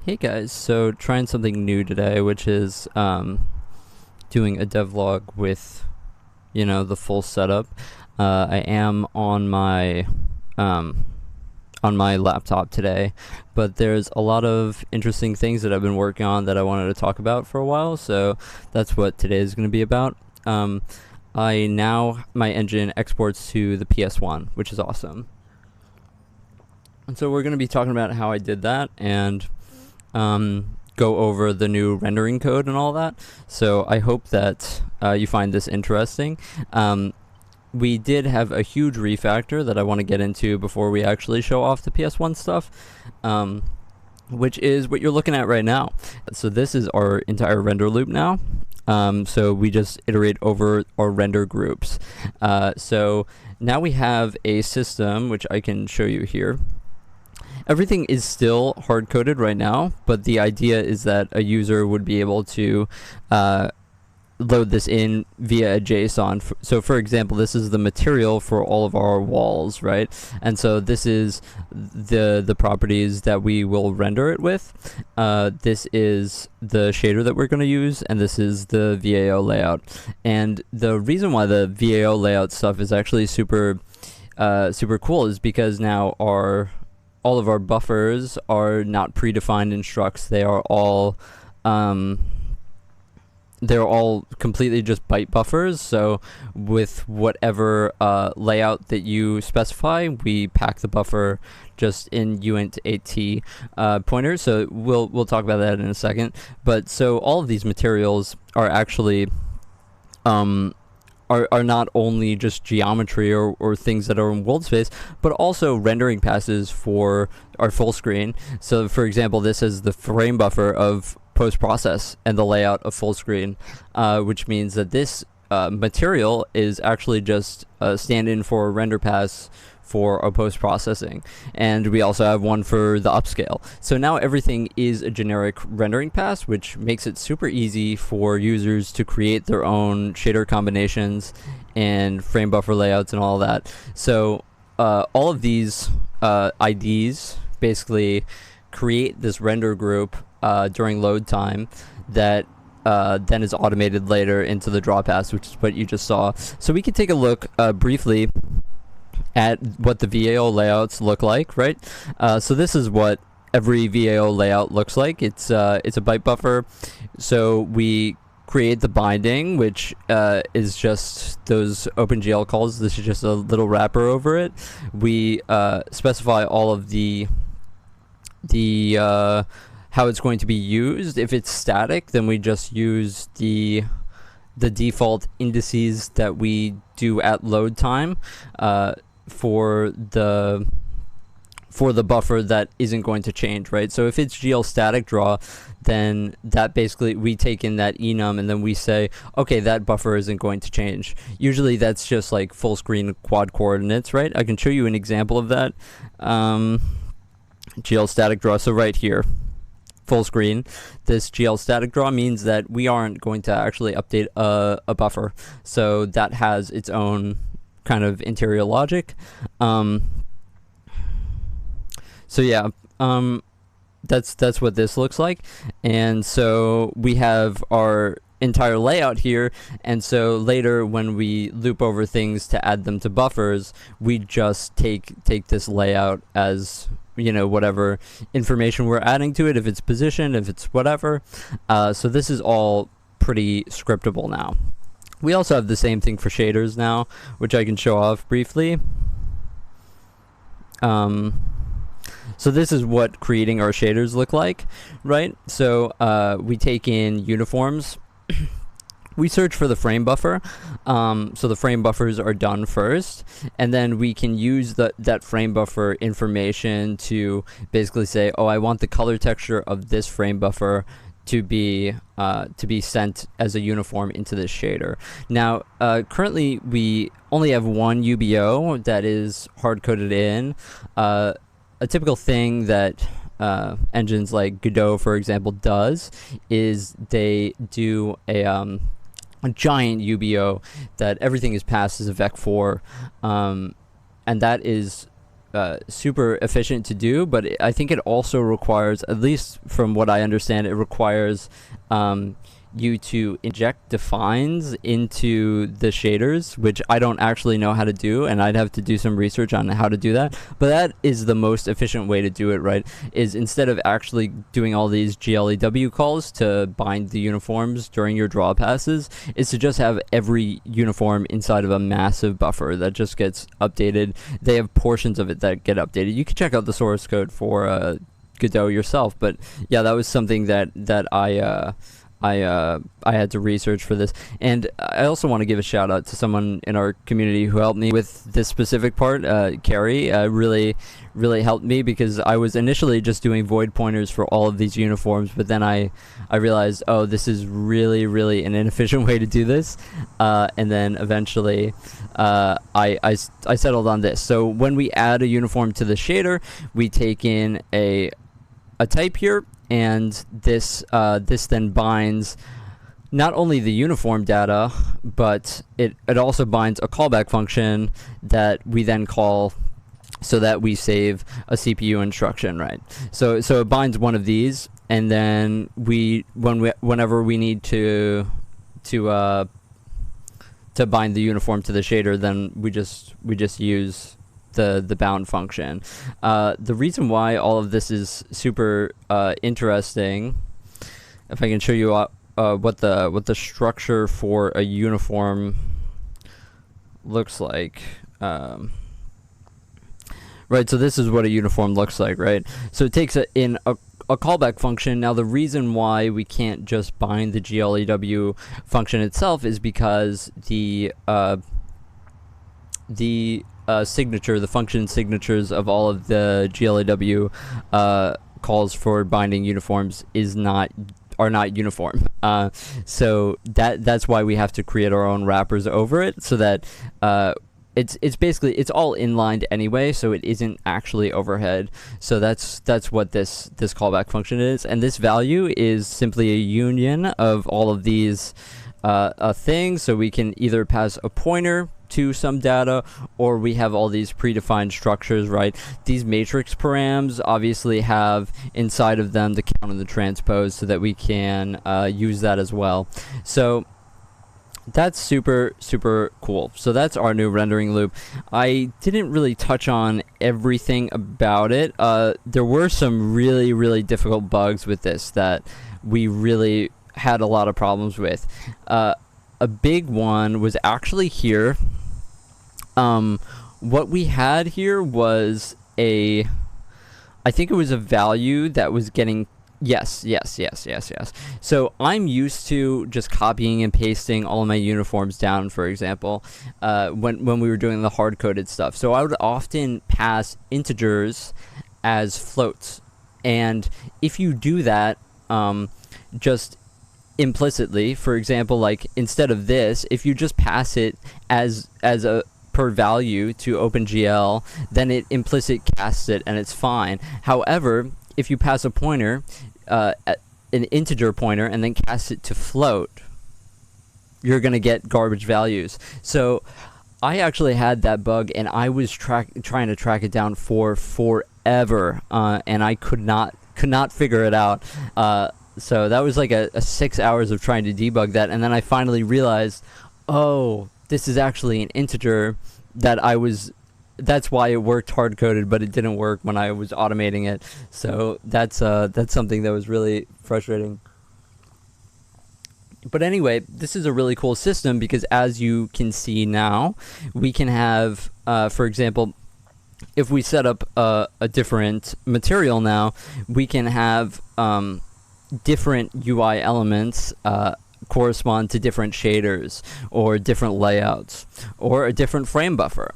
Hey guys, so trying something new today, which is doing a devlog with, the full setup. I am um, on my laptop today, but there's a lot of interesting things that I've been working on that I wanted to talk about for a while, so that's what today is going to be about. My engine exports to the PS1, which is awesome. And so we're going to be talking about how I did that and go over the new rendering code and all that. So I hope that you find this interesting. We did have a huge refactor that I want to get into before we actually show off the PS1 stuff, which is what you're looking at right now. So this is our entire render loop now. So we just iterate over our render groups. So now we have a system, which I can show you here. Everything is still hard-coded right now, but the idea is that a user would be able to load this in via a JSON. So for example, this is the material for all of our walls, right? And so this is the properties that we will render it with. This is the shader that we're going to use, and this is the VAO layout. And the reason why the VAO layout stuff is actually super cool is because now all of our buffers are not predefined in structs. They're all completely just byte buffers. So with whatever layout that you specify, we pack the buffer just in uint 8t pointers. So we'll talk about that in a second. But so all of these materials are actually are not only just geometry or things that are in world space, but also rendering passes for our full screen. So for example, this is the frame buffer of post-process and the layout of full screen, which means that this material is actually just a stand-in for a render pass for our post-processing. And we also have one for the upscale. So now everything is a generic rendering pass, which makes it super easy for users to create their own shader combinations and frame buffer layouts and all that. So all of these IDs basically create this render group during load time that then is automated later into the draw pass, which is what you just saw. So we can take a look briefly at what the VAO layouts look like, right? So this is what every VAO layout looks like. It's a byte buffer. So we create the binding, which is just those OpenGL calls. This is just a little wrapper over it. We specify all of the how it's going to be used. If it's static, then we just use the default indices that we do at load time for the buffer that isn't going to change, right? So if it's GL static draw, then that basically we take in that enum and then we say, okay, that buffer isn't going to change. Usually that's just like full screen quad coordinates, right? I can show you an example of that. GL static draw, so right here, full screen, this GL static draw means that we aren't going to actually update a buffer. So that has its own kind of interior logic. So yeah, that's what this looks like. And so we have our entire layout here, and so later when we loop over things to add them to buffers, we just take this layout as whatever information we're adding to it, if it's position, if it's whatever. So this is all pretty scriptable now. We also have the same thing for shaders now, which I can show off briefly. So this is what creating our shaders look like, right? So we take in uniforms. We search for the frame buffer, so the frame buffers are done first, and then we can use that frame buffer information to basically say, oh, I want the color texture of this frame buffer to be sent as a uniform into this shader. Now, currently we only have one UBO that is hard-coded in. A typical thing that engines like Godot, for example, does is they do a giant UBO that everything is passed as a vec4, and that is super efficient to do, but I think it also requires, at least from what I understand, it requires you to inject defines into the shaders, which I don't actually know how to do, and I'd have to do some research on how to do that. But that is the most efficient way to do it, right? Is instead of actually doing all these GLEW calls to bind the uniforms during your draw passes, is to just have every uniform inside of a massive buffer that just gets updated. They have portions of it that get updated. You can check out the source code for Godot yourself, but yeah, that was something that I had to research for this. And I also want to give a shout out to someone in our community who helped me with this specific part. Carrie really helped me, because I was initially just doing void pointers for all of these uniforms, but then I realized, oh, this is really an inefficient way to do this, and then eventually I settled on this. So when we add a uniform to the shader, we take in a type here, and this then binds not only the uniform data, but it also binds a callback function that we then call so that we save a CPU instruction, right? So it binds one of these, and then whenever we need to bind the uniform to the shader, then we just use the bound function. The reason why all of this is super interesting, if I can show you what the structure for a uniform looks like. Right, so this is what a uniform looks like, right? So it takes in a callback function. Now the reason why we can't just bind the GLEW function itself is because the signature, the function signatures of all of the GLEW calls for binding uniforms are not uniform. So that's why we have to create our own wrappers over it, so that it's basically, it's all inlined anyway, so it isn't actually overhead. So that's what this callback function is, and this value is simply a union of all of these things. So we can either pass a pointer to some data, or we have all these predefined structures, right? These matrix params obviously have inside of them the count and the transpose, so that we can use that as well. So that's super cool. So that's our new rendering loop. I didn't really touch on everything about it. There were some really difficult bugs with this that we really had a lot of problems with. A big one was actually here. What we had here was I think it was a value that was getting, yes. So I'm used to just copying and pasting all of my uniforms down, for example, when we were doing the hard-coded stuff. So I would often pass integers as floats. And if you do that, just implicitly, for example, like instead of this, if you just pass it as a per value to OpenGL, then it implicit casts it and it's fine. However, if you pass a pointer, an integer pointer, and then cast it to float, you're going to get garbage values. So I actually had that bug, and I was trying to track it down for forever, and I could not figure it out. So that was like a 6 hours of trying to debug that, and then I finally realized, oh, this is actually an integer that's why it worked hard-coded, but it didn't work when I was automating it. So that's something that was really frustrating. But anyway, this is a really cool system, because as you can see now, we can have, for example, if we set up a different material now, we can have different UI elements correspond to different shaders or different layouts or a different frame buffer.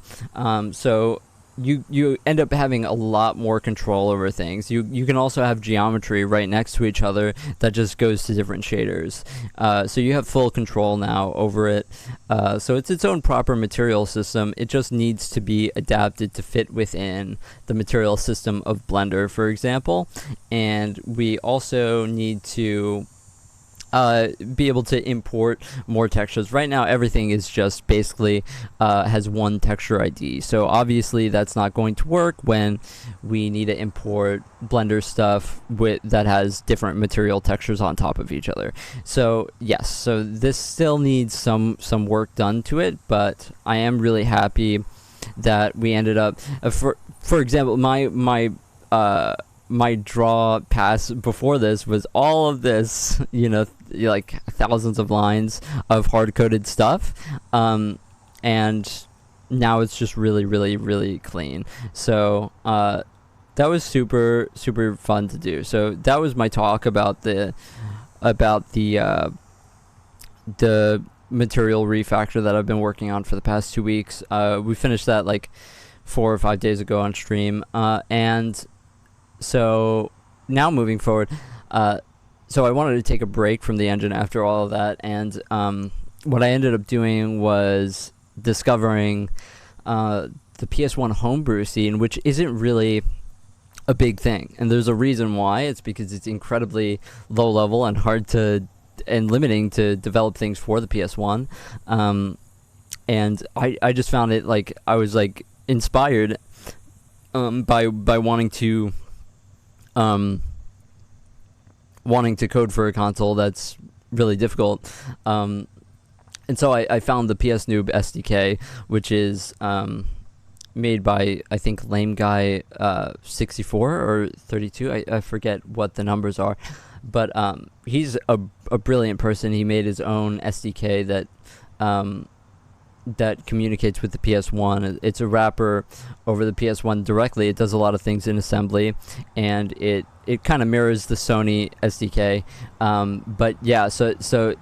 So you end up having a lot more control over things. You can also have geometry right next to each other that just goes to different shaders. So you have full control now over it. So it's its own proper material system. It just needs to be adapted to fit within the material system of Blender, for example. And we also need to be able to import more textures. Right now everything is just basically has one texture ID, so obviously that's not going to work when we need to import Blender stuff that has different material textures on top of each other. So yes, so this still needs some work done to it, but I am really happy that we ended up for example, my draw pass before this was all of this, like thousands of lines of hard-coded stuff, and now it's just really, really, really clean. So that was super, super fun to do. So that was my talk about the material refactor that I've been working on for the past 2 weeks. We finished that like 4 or 5 days ago on stream, and so now moving forward, so I wanted to take a break from the engine after all of that, and what I ended up doing was discovering the PS1 homebrew scene, which isn't really a big thing, and there's a reason why. It's because it's incredibly low level and hard to and limiting to develop things for the PS1, and I just found it like I was like inspired by wanting to code for a console that's really difficult, and so I found the PS Noob SDK, which is made by, I think, Lame Guy 64 or 32. I forget what the numbers are, but he's a brilliant person. He made his own SDK that communicates with the PS1. It's a wrapper over the PS1 directly. It does a lot of things in assembly, and it kind of mirrors the Sony SDK. But yeah, so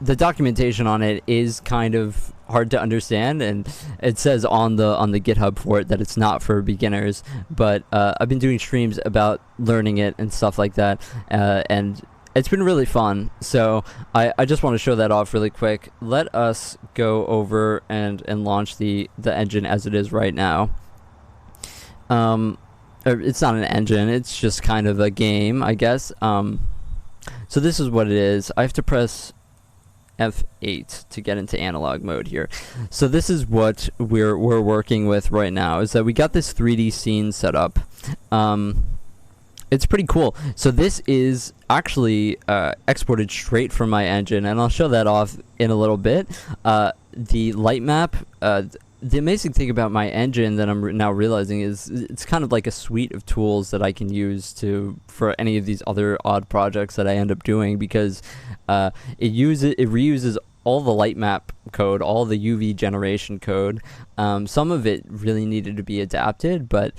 the documentation on it is kind of hard to understand, and it says on the GitHub for it that it's not for beginners. But I've been doing streams about learning it and stuff like that, and it's been really fun. So I just want to show that off really quick. Let us go over and launch the engine as it is right now. It's not an engine, it's just kind of a game, I guess. So this is what it is. I have to press F8 to get into analog mode here. So this is what we're working with right now, is that we got this 3D scene set up. It's pretty cool. So this is actually exported straight from my engine, and I'll show that off in a little bit. The light map, the amazing thing about my engine that I'm now realizing is it's kind of like a suite of tools that I can use for any of these other odd projects that I end up doing, because it reuses all the light map code, all the UV generation code. Some of it really needed to be adapted, but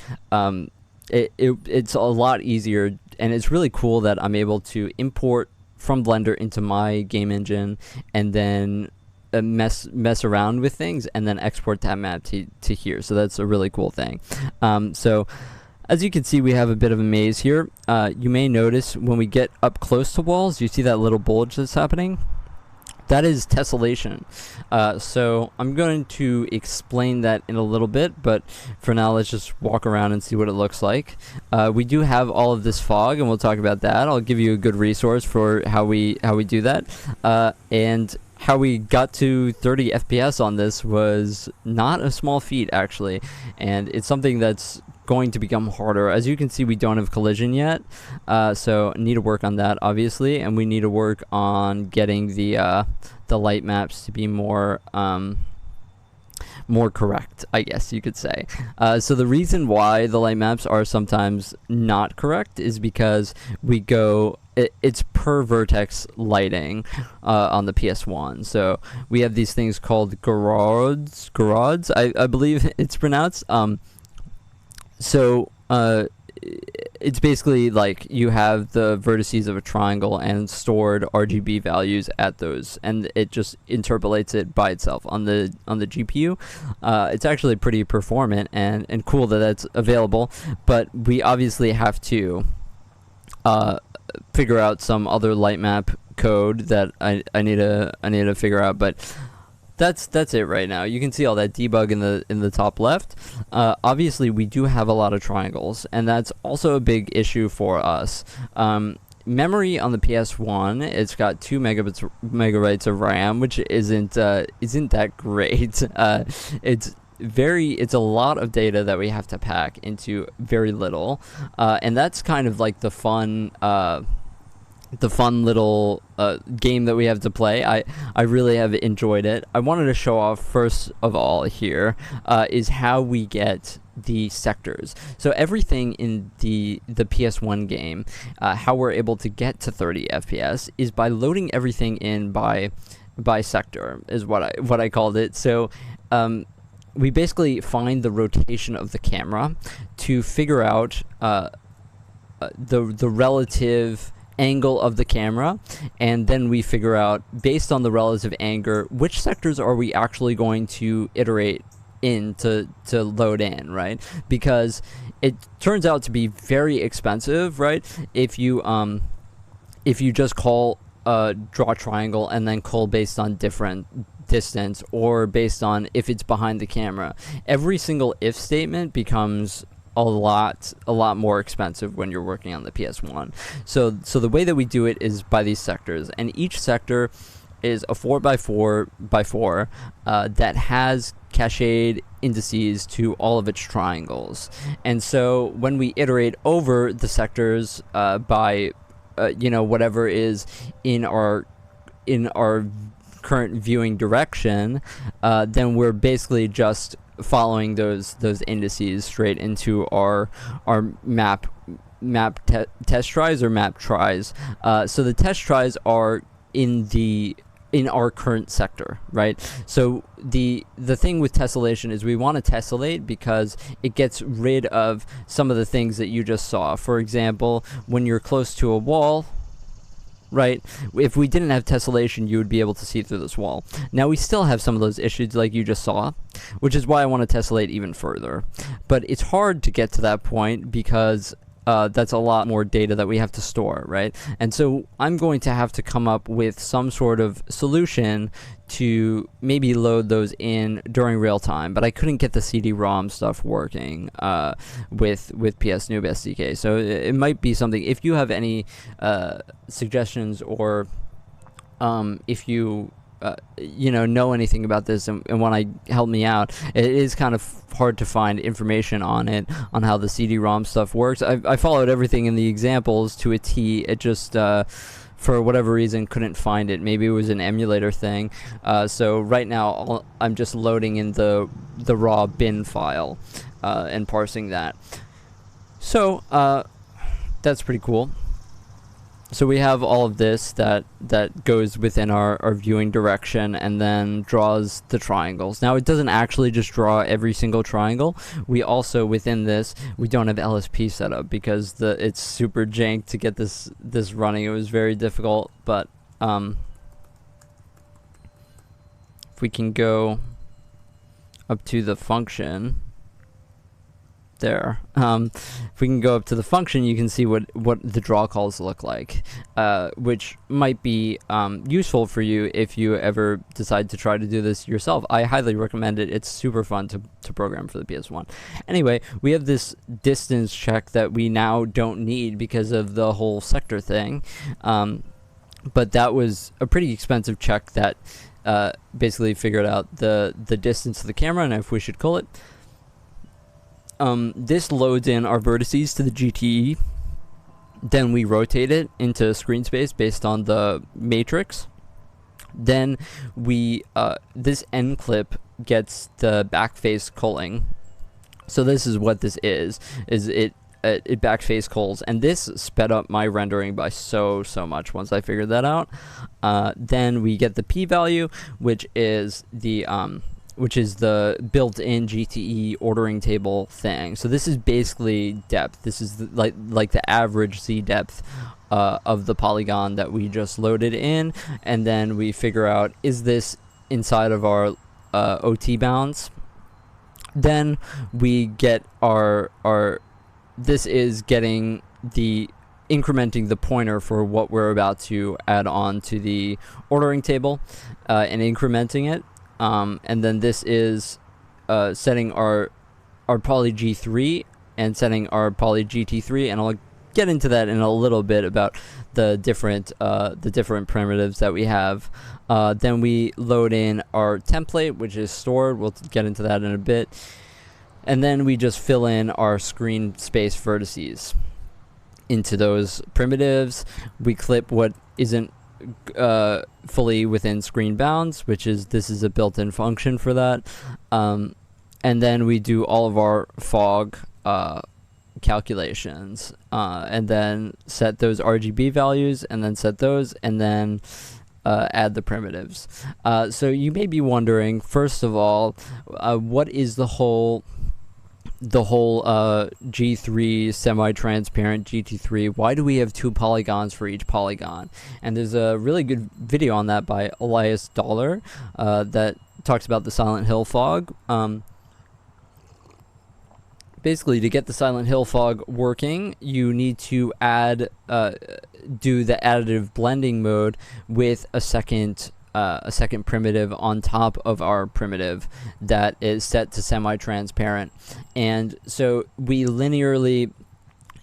it's a lot easier, and it's really cool that I'm able to import from Blender into my game engine and then mess around with things and then export that map to here. So that's a really cool thing. So as you can see, we have a bit of a maze here. You may notice when we get up close to walls, you see that little bulge that's happening? That is tessellation. So I'm going to explain that in a little bit, but for now let's just walk around and see what it looks like. We do have all of this fog, and we'll talk about that. I'll give you a good resource for how we do that. And how we got to 30 FPS on this was not a small feat, actually, and it's something that's going to become harder. As you can see, we don't have collision yet, so need to work on that, obviously, and we need to work on getting the light maps to be more correct, I guess you could say. So the reason why the light maps are sometimes not correct is because we go, it's per vertex lighting on the PS1. So we have these things called garages, I believe it's pronounced. So it's basically like you have the vertices of a triangle and stored RGB values at those, and it just interpolates it by itself on the GPU. It's actually pretty performant and cool that that's available, but we obviously have to figure out some other light map code that I need to figure out, but that's it right now. You can see all that debug in the top left. Obviously we do have a lot of triangles, and that's also a big issue for us. memory on the PS1, it's got 2 megabytes of RAM, which isn't that great. It's a lot of data that we have to pack into very little, and that's kind of like the fun little game that we have to play. I really have enjoyed it. I wanted to show off first of all here is how we get the sectors. So everything in the PS1 game, how we're able to get to 30 FPS is by loading everything in by sector, is what I called it. So we basically find the rotation of the camera to figure out the relative angle of the camera, and then we figure out, based on the relative angle, which sectors are we actually going to iterate in to load in, right? Because it turns out to be very expensive, right? If you just call draw triangle and then call based on different distance, or based on if it's behind the camera, every single if statement becomes a lot more expensive when you're working on the PS1. So the way that we do it is by these sectors, and each sector is a 4x4x4 that has cached indices to all of its triangles. And so when we iterate over the sectors by whatever is in our current viewing direction, then we're basically just following those indices straight into our map test tries or map tries. So the test tries are in our current sector, right? So the thing with tessellation is we want to tessellate because it gets rid of some of the things that you just saw. For example, when you're close to a wall, right? If we didn't have tessellation, you would be able to see through this wall. Now we still have some of those issues like you just saw, which is why I want to tessellate even further. But it's hard to get to that point because that's a lot more data that we have to store, right? And so I'm going to have to come up with some sort of solution to maybe load those in during real time, but I couldn't get the CD-ROM stuff working with PS Noob SDK. So it might be something. If you have any suggestions, or if you know anything about this and want to help me out, it is kind of hard to find information on it, on how the CD-ROM stuff works. I followed everything in the examples to a T. It just for whatever reason couldn't find it. Maybe it was an emulator thing. So right now I'm just loading in the raw bin file and parsing that. So that's pretty cool. So we have all of this that goes within our viewing direction and then draws the triangles. Now it doesn't actually just draw every single triangle. We also, within this, we don't have LSP set up because it's super jank to get this running. It was very difficult, but if we can go up to the function there, if we can go up to the function, you can see what the draw calls look like, which might be useful for you if you ever decide to try to do this yourself. I highly recommend it. It's super fun to program for the PS1. Anyway, we have this distance check that we now don't need because of the whole sector thing, but that was a pretty expensive check that basically figured out the distance of the camera and if we should call it. This loads in our vertices to the GTE, then we rotate it into screen space based on the matrix. Then we this end clip gets the backface culling. So this is what this is it backface culls, and this sped up my rendering by so much once I figured that out. Then we get the p-value, which is the built-in GTE ordering table thing. So this is basically depth. This is like the average Z depth of the polygon that we just loaded in, and then we figure out, is this inside of our OT bounds? Then we get our this is getting incrementing the pointer for what we're about to add on to the ordering table, and incrementing it. And then this is setting our poly G3 and setting our poly GT3, and I'll get into that in a little bit about the different primitives that we have. Then we load in our template, which is stored. We'll get into that in a bit. And then we just fill in our screen space vertices into those primitives. We clip what isn't fully within screen bounds, which is, this is a built-in function for that. And then we do all of our fog calculations, and then set those RGB values, and then set those, and then add the primitives. So you may be wondering, first of all, what is the whole G3 semi-transparent GT3? Why do we have 2 polygons for each polygon? And there's a really good video on that by Elias Dollar that talks about the Silent Hill fog. Basically, to get the Silent Hill fog working, you need to add do the additive blending mode with a second primitive on top of our primitive that is set to semi-transparent. And so we linearly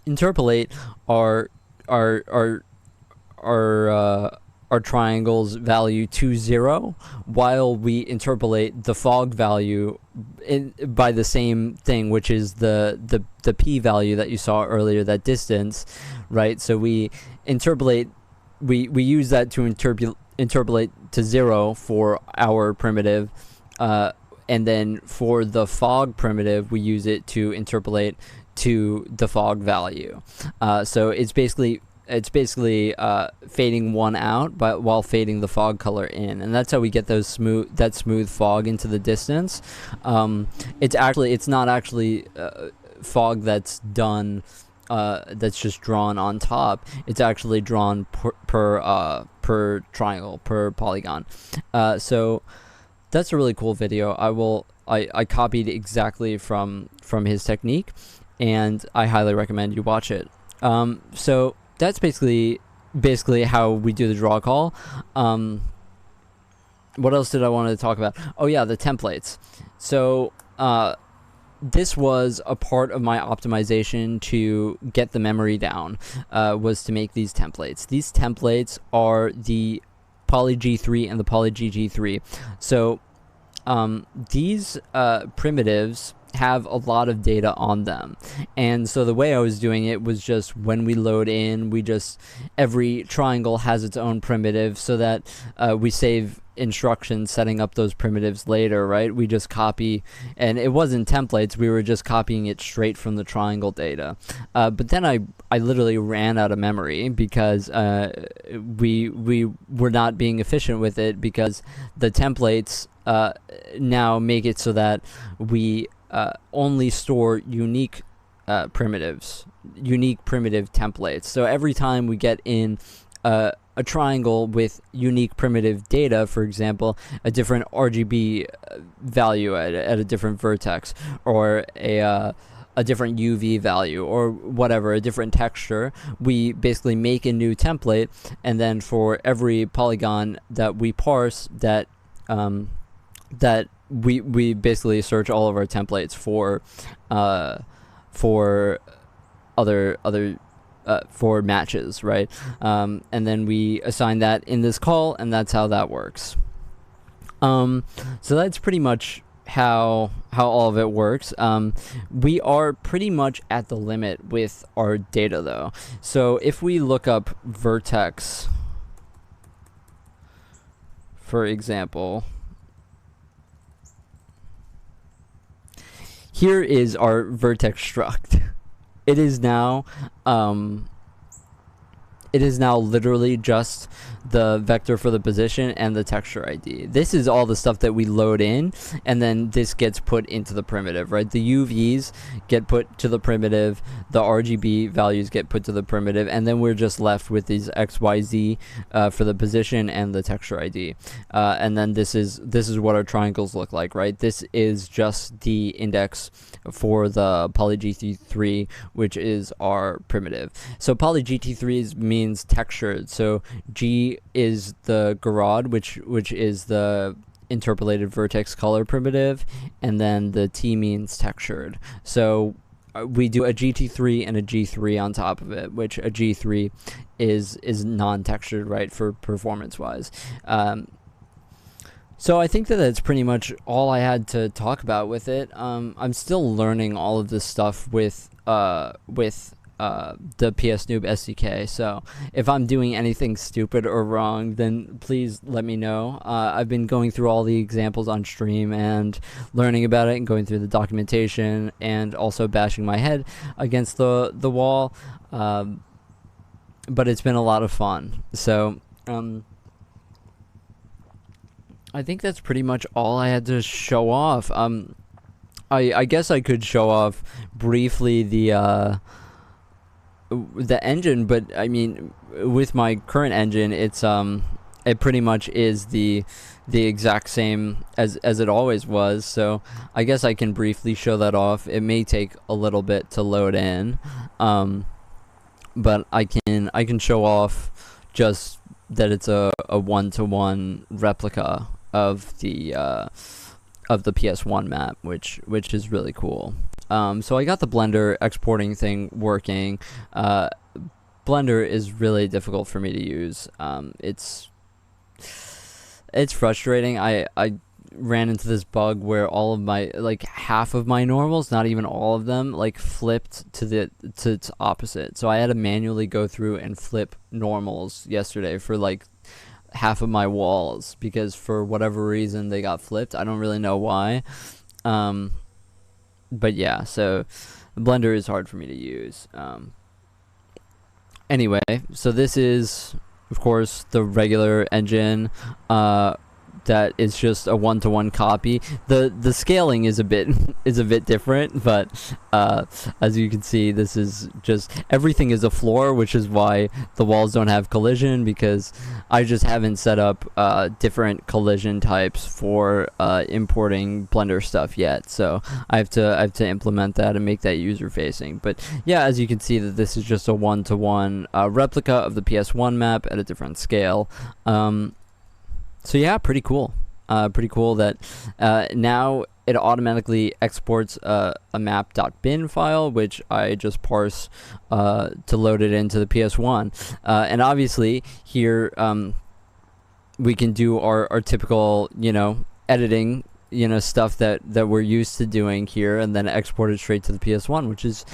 interpolate our triangle's value to 0, while we interpolate the fog value by the same thing, which is the p value that you saw earlier, that distance, right? So we interpolate, we use that to interpolate to 0 for our primitive, and then for the fog primitive, we use it to interpolate to the fog value. So it's basically fading one out, but while fading the fog color in, and that's how we get those smooth fog into the distance. It's not actually fog that's done. That's just drawn on top. It's actually drawn per triangle, per polygon. So that's a really cool video. I copied exactly from his technique, and I highly recommend you watch it. So that's basically how we do the draw call. What else did I want to talk about? Oh yeah, the templates. So this was a part of my optimization to get the memory down, was to make these templates. These templates are the Poly G3 and the Poly GG3. So these primitives have a lot of data on them, and so the way I was doing it was just, when we load in, every triangle has its own primitive, so that we save instructions setting up those primitives later, right? We just copy, and it wasn't templates, we were just copying it straight from the triangle data. But then I literally ran out of memory, because we were not being efficient with it, because the templates now make it so that we only store unique primitives, unique primitive templates. So every time we get in a triangle with unique primitive data, for example, a different RGB value at a different vertex, or a different UV value, or whatever, a different texture, we basically make a new template, and then for every polygon that we parse, that we basically search all of our templates for for matches, right? And then we assign that in this call, and that's how that works. So that's pretty much how all of it works. We are pretty much at the limit with our data, though. So if we look up vertex, for example, here is our vertex struct. It is now literally just the vector for the position and the texture ID. This is all the stuff that we load in, and then this gets put into the primitive, right? The UVs get put to the primitive, the RGB values get put to the primitive, and then we're just left with these XYZ for the position and the texture ID. And then this is what our triangles look like, right? This is just the index for the Poly GT3, which is our primitive. So Poly GT3 means textured. So G is the Garrod, which is the interpolated vertex color primitive, and then the T means textured. So we do a GT3 and a G3 on top of it, which a G3 is non-textured, right, for performance-wise. So I think that that's pretty much all I had to talk about with it. I'm still learning all of this stuff with the PS Noob SDK. So if I'm doing anything stupid or wrong, then please let me know. I've been going through all the examples on stream and learning about it and going through the documentation and also bashing my head against the wall. But it's been a lot of fun. So I think that's pretty much all I had to show off. I guess I could show off briefly the engine, but I mean, with my current engine, it's it pretty much is the exact same as it always was. So I guess I can briefly show that off. It may take a little bit to load in, but I can show off just that it's a 1-to-1 replica of the PS1 map, which is really cool. So I got the Blender exporting thing working. Blender is really difficult for me to use. It's frustrating. I ran into this bug where all of my, like, half of my normals, not even all of them, like, flipped to its opposite. So I had to manually go through and flip normals yesterday for like half of my walls, because for whatever reason they got flipped. I don't really know why. But yeah, so Blender is hard for me to use. Anyway, so this is, of course, the regular engine that is just a 1-to-1 copy. The scaling is a bit different, but as you can see, this is just, everything is a floor, which is why the walls don't have collision, because I just haven't set up different collision types for importing Blender stuff yet. So I have to implement that and make that user facing. But yeah, as you can see, that this is just a 1-to-1 replica of the PS1 map at a different scale. So yeah, pretty cool. Pretty cool that now it automatically exports a map.bin file, which I just parse to load it into the PS1. And obviously here we can do our typical, editing, stuff that we're used to doing here, and then export it straight to the PS1, which is,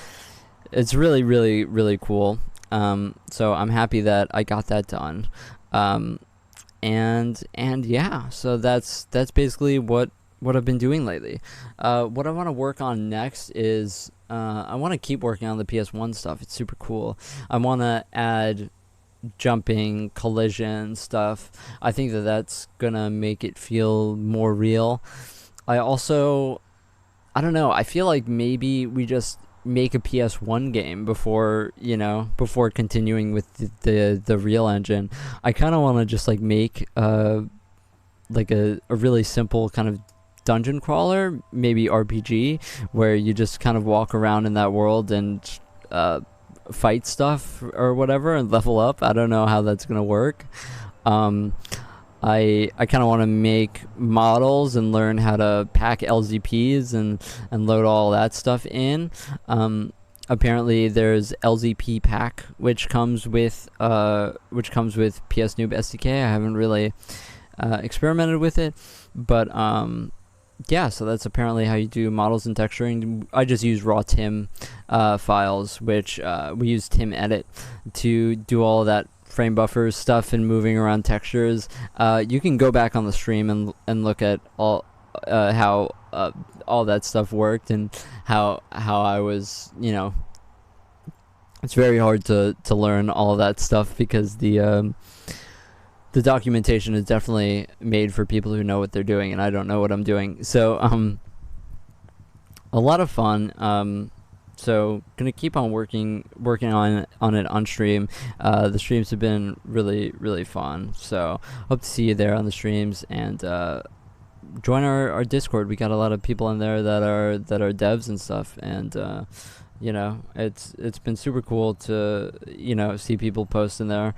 it's really, really, really cool. So I'm happy that I got that done. And yeah, so that's basically what I've been doing lately. What I want to work on next is I want to keep working on the PS1 stuff. It's super cool. I want to add jumping, collision stuff. I think that's gonna make it feel more real. I don't know, I feel like maybe we just make a PS1 game before continuing with the real engine. I kind of want to just like make like a really simple kind of dungeon crawler, maybe RPG, where you just kind of walk around in that world and fight stuff or whatever and level up. I don't know how that's gonna work. I kind of want to make models and learn how to pack LZPs and load all that stuff in. Apparently there's LZP pack, which comes with PS Noob SDK. I haven't really experimented with it, but yeah, so that's apparently how you do models and texturing. I just use raw tim files, which we use tim edit to do all of that frame buffers stuff and moving around textures. You can go back on the stream and look at all how all that stuff worked, and how I was, it's very hard to learn all of that stuff, because the documentation is definitely made for people who know what they're doing, and I don't know what I'm doing. So a lot of fun. So gonna keep on working on it on stream. The streams have been really, really fun. So hope to see you there on the streams, and join our Discord. We got a lot of people in there that are devs and stuff, and it's been super cool to see people post in there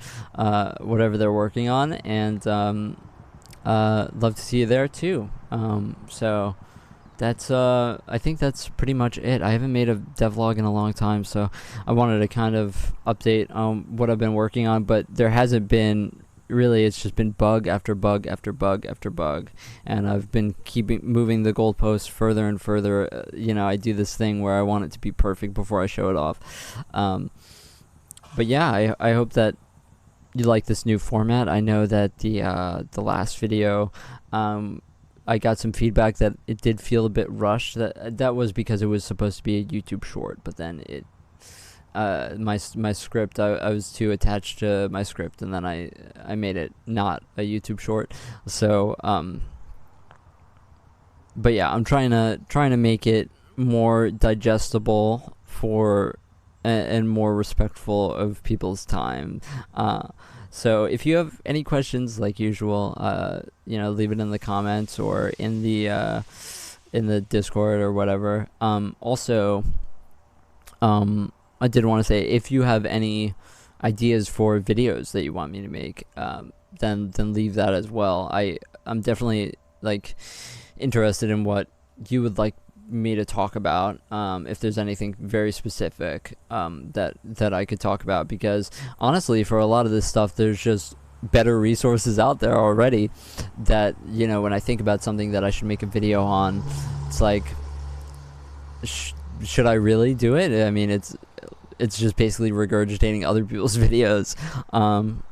whatever they're working on, and love to see you there too. So that's I think that's pretty much it. I haven't made a devlog in a long time, so I wanted to kind of update what I've been working on, but there hasn't been really. It's just been bug after bug after bug after bug, and I've been moving the goalposts further and further. I do this thing where I want it to be perfect before I show it off. But yeah, I hope that you like this new format. I know that the last video, I got some feedback that it did feel a bit rushed. That was because it was supposed to be a YouTube short, but then it my script, I was too attached to my script, and then I made it not a YouTube short. So but yeah, I'm trying to make it more digestible for and more respectful of people's time. So if you have any questions, like usual, leave it in the comments or in the Discord or whatever. Also, I did want to say, if you have any ideas for videos that you want me to make, then leave that as well. I'm definitely interested in what you would like me to talk about, if there's anything very specific that I could talk about, because honestly, for a lot of this stuff, there's just better resources out there already that, when I think about something that I should make a video on, it's like, should I really do it? I mean, it's just basically regurgitating other people's videos.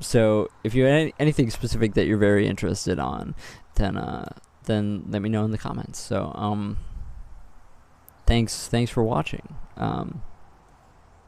So if you have anything specific that you're very interested on, then let me know in the comments. So thanks for watching.